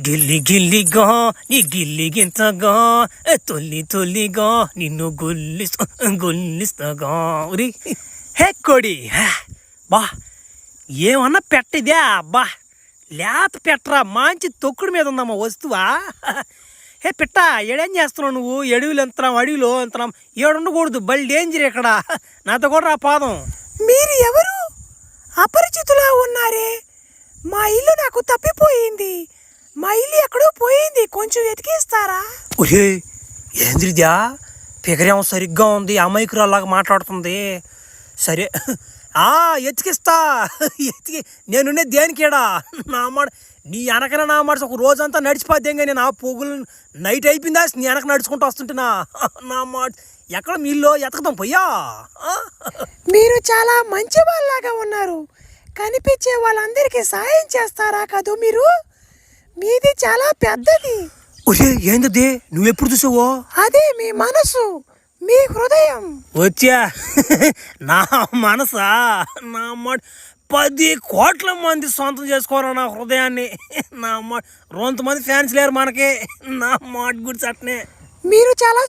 గిల్లి గిల్లిగా నీ గిల్లిగింతగా తొల్లి తొల్లిగా నిన్ను గొల్లిస్తాగా ఉరి హే కొడి బా ఏమన్నా పెట్టిదే అబ్బా లేత పెట్టరా మంచి తొక్కుడు మీద ఉందమ్మా వస్తువా. హే పిట్ట ఏడేం చేస్తున్నావు నువ్వు? అడవిలో ఎంతనాం అడవిలో ఎంతనాం ఏడుండకూడదు, బలి డేంజర్ ఇక్కడ. నాతో కూడా రా పాదం. మీరు ఎవరు? అపరిచితులా ఉన్నారే. మా ఇల్లు నాకు తప్పిపోయింది. మా ఇల్లు ఎక్కడో పోయింది, కొంచెం వెతికిస్తారా? ఒరే ఏంద్రిద్యా, పిగరేమో సరిగ్గా ఉంది, అమాయకురాలాగా మాట్లాడుతుంది. సరే ఎతికిస్తా, ఎతికి నేనుండే దేనికేడా నా మాట. నీ వెనకనే నా మాట ఒక రోజంతా నడిచిపోద్దేం కానీ నా పొగులు నైట్ అయిపోయిందా నీ వెనక నడుచుకుంటూ వస్తుంటున్నా నా మాట. ఎక్కడ మీ ఇల్లు ఎతకదాం పోయా. మీరు చాలా మంచి వాళ్ళలాగా ఉన్నారు. కనిపించే వాళ్ళందరికీ సాయం చేస్తారా కదూ మీరు? మీది చాలా పెద్దది. ఒరే ఏంది నువ్వెప్పుడు చూసావో? అదే మీ మనసు, మీ హృదయం. వచ్చా నా మనసా నా మాట 10 కోట్ల మంది సొంతం చేసుకోరా నా హృదయాన్ని. నా మాట 2 మంది ఫ్యాన్స్ లేరు మనకి. నా మాట గురించి అట్నే. మీరు చాలా